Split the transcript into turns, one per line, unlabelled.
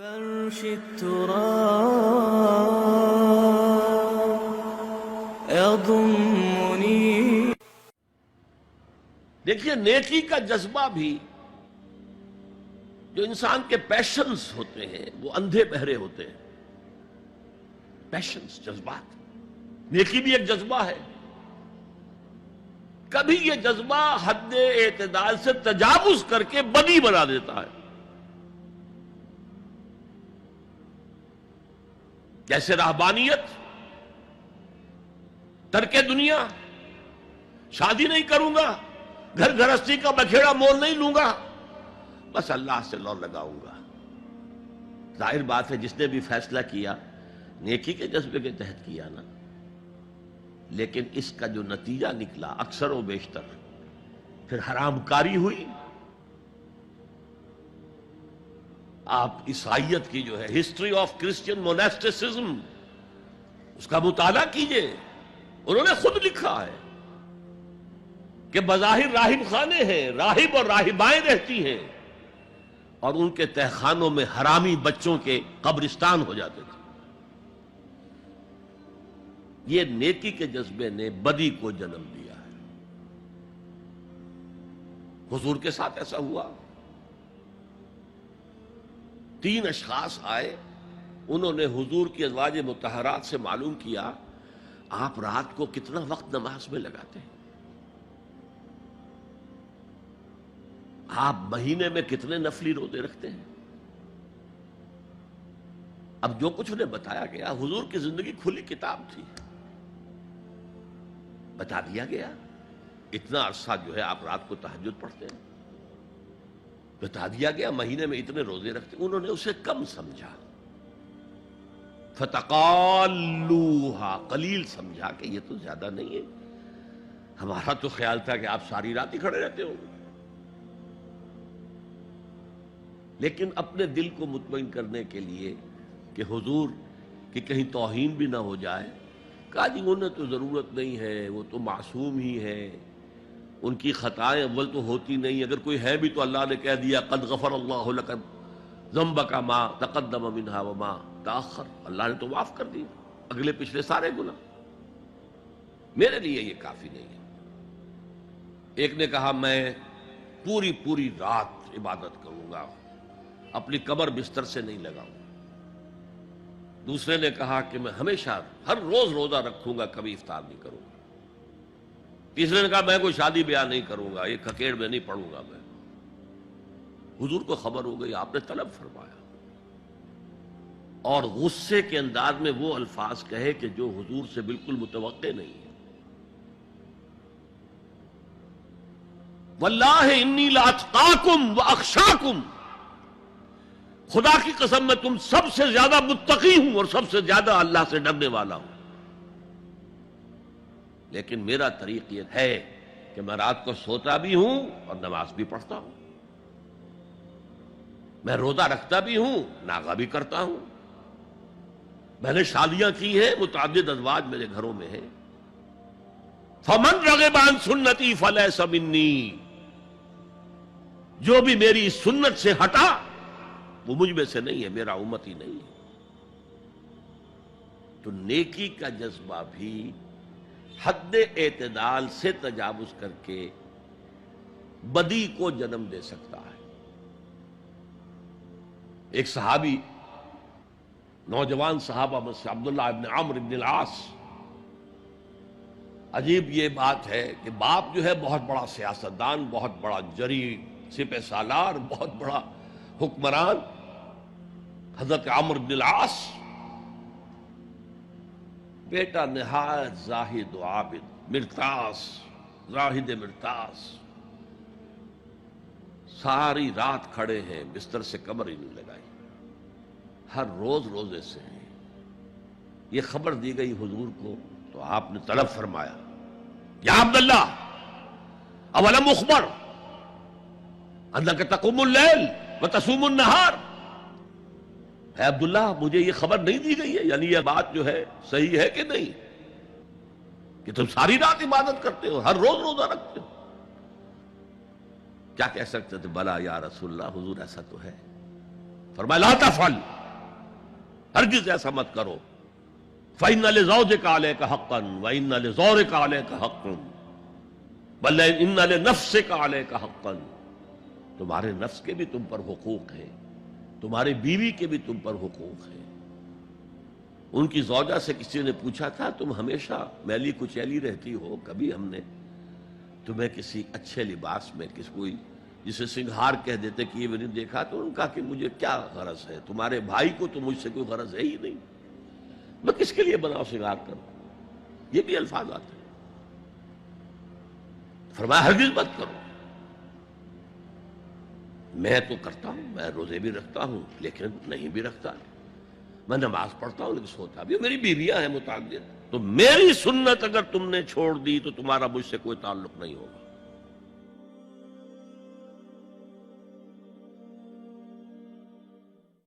فرش التراب يضمني.
دیکھیے نیکی کا جذبہ بھی جو انسان کے پیشنز ہوتے ہیں وہ اندھے بہرے ہوتے ہیں. پیشنز، جذبات. نیکی بھی ایک جذبہ ہے. کبھی یہ جذبہ حد اعتدال سے تجاوز کر کے بدی بنا دیتا ہے. جیسے رہبانیت، ترک دنیا، شادی نہیں کروں گا، گھر گھرستی کا بکھیڑا مول نہیں لوں گا، بس اللہ سے لو لگاؤں گا. ظاہر بات ہے جس نے بھی فیصلہ کیا نیکی کے جذبے کے تحت کیا نا، لیکن اس کا جو نتیجہ نکلا اکثر و بیشتر پھر حرام کاری ہوئی. آپ عیسائیت کی جو ہے ہسٹری آف کرسچین موناسٹسزم اس کا مطالعہ کیجئے. انہوں نے خود لکھا ہے کہ بظاہر راہب خانے ہیں، راہب اور راہبائیں رہتی ہیں، اور ان کے تہخانوں میں حرامی بچوں کے قبرستان ہو جاتے تھے. یہ نیکی کے جذبے نے بدی کو جنم دیا ہے. حضور کے ساتھ ایسا ہوا. 3 اشخاص آئے، انہوں نے حضور کی ازواج مطہرات سے معلوم کیا آپ رات کو کتنا وقت نماز میں لگاتے ہیں، آپ مہینے میں کتنے نفلی روزے رکھتے ہیں. اب جو کچھ انہیں بتایا گیا، حضور کی زندگی کھلی کتاب تھی، بتا دیا گیا اتنا عرصہ جو ہے آپ رات کو تہجد پڑھتے ہیں، بتا دیا گیا مہینے میں اتنے روزے رکھتے ہیں. انہوں نے اسے کم سمجھا، فتقالوہا، قلیل سمجھا کہ یہ تو زیادہ نہیں ہے. ہمارا تو خیال تھا کہ آپ ساری رات ہی کھڑے رہتے ہو. لیکن اپنے دل کو مطمئن کرنے کے لیے کہ حضور کی کہیں توہین بھی نہ ہو جائے، کہا جی انہیں تو ضرورت نہیں ہے، وہ تو معصوم ہی ہے، ان کی خطائیں اول تو ہوتی نہیں، اگر کوئی ہے بھی تو اللہ نے کہہ دیا قد غفر اللہ لک ذنبک ما تقدم منہا وما تاخر. اللہ نے تو معاف کر دی اگلے پچھلے سارے گناہ، میرے لیے یہ کافی نہیں ہے. ایک نے کہا میں پوری رات عبادت کروں گا، اپنی کمر بستر سے نہیں لگاؤں. دوسرے نے کہا کہ میں ہمیشہ ہر روز روزہ رکھوں گا، کبھی افطار نہیں کروں گا. تیسرے نے کہا میں کوئی شادی بیاہ نہیں کروں گا، یہ کھکیڑ میں نہیں پڑھوں گا میں. حضور کو خبر ہو گئی، آپ نے طلب فرمایا اور غصے کے انداز میں وہ الفاظ کہے کہ جو حضور سے بالکل متوقع نہیں ہے. واللہ انی لاتقاکم واخشاکم، خدا کی قسم میں تم سب سے زیادہ متقی ہوں اور سب سے زیادہ اللہ سے ڈرنے والا ہوں. لیکن میرا طریق یہ ہے کہ میں رات کو سوتا بھی ہوں اور نماز بھی پڑھتا ہوں، میں روزہ رکھتا بھی ہوں، ناغہ بھی کرتا ہوں، میں نے شادیاں کی ہیں، متعدد ازواج میرے گھروں میں ہیں. فمن رغب عن سنتی فلیس منی، جو بھی میری سنت سے ہٹا وہ مجھ میں سے نہیں ہے، میرا امت ہی نہیں ہے. تو نیکی کا جذبہ بھی حد اعتدال سے تجاوز کر کے بدی کو جنم دے سکتا ہے. ایک صحابی، نوجوان صحابہ میں سے عبداللہ ابن عمرو ابن العاص، عجیب یہ بات ہے کہ باپ جو ہے بہت بڑا سیاستدان، بہت بڑا جری سپہ سالار، بہت بڑا حکمران، حضرت عمرو بن العاص، بیٹا نہایت زاہد و عابد، مرتاس، زاہد مرتاس، ساری رات کھڑے ہیں، بستر سے کمر ہی نہیں لگائی، ہر روز روزے سے ہیں. یہ خبر دی گئی حضور کو تو آپ نے طلب فرمایا یا عبداللہ اولم اخبر انک تقوم اللیل وتصوم النہار، اے عبداللہ مجھے یہ خبر نہیں دی گئی ہے، یعنی یہ بات جو ہے صحیح ہے کہ نہیں کہ تم ساری رات عبادت کرتے ہو، ہر روز روزہ رکھتے ہو؟ کیا کہہ سکتے تھے؟ بلا یا رسول اللہ، حضور ایسا تو ہے. فرمایا لا تفعل، ہرگز ایسا مت کرو. فَإِنَّ لِزَوْجِكَ عَلَيْكَ حَقًّا وَإِنَّ لِزَوْرِكَ عَلَيْكَ حَقًّا بل إِنَّ لِنَفْسِكَ عَلَيْكَ حَقًّا. تمہارے نفس کے بھی تم پر حقوق ہیں، تمہارے بیوی کے بھی تم پر حقوق ہیں. ان کی زوجہ سے کسی نے پوچھا تھا تم ہمیشہ میلی کچیلی رہتی ہو، کبھی ہم نے تمہیں کسی اچھے لباس میں کوئی جسے سنگھار کہہ دیتے کہ یہ میں نے دیکھا. تو ان کا کہ مجھے کیا غرض ہے، تمہارے بھائی کو تو مجھ سے کوئی غرض ہے ہی نہیں، میں کس کے لیے بناؤ سنگھار کروں. یہ بھی الفاظ آتے ہیں. فرمایا ہرگز مت کرو. میں تو کرتا ہوں، میں روزے بھی رکھتا ہوں لیکن نہیں بھی رکھتا، میں نماز پڑھتا ہوں لیکن سوتا بھی. میری بیویاں ہیں متعدد، تو میری سنت اگر تم نے چھوڑ دی تو تمہارا مجھ سے کوئی تعلق نہیں ہوگا.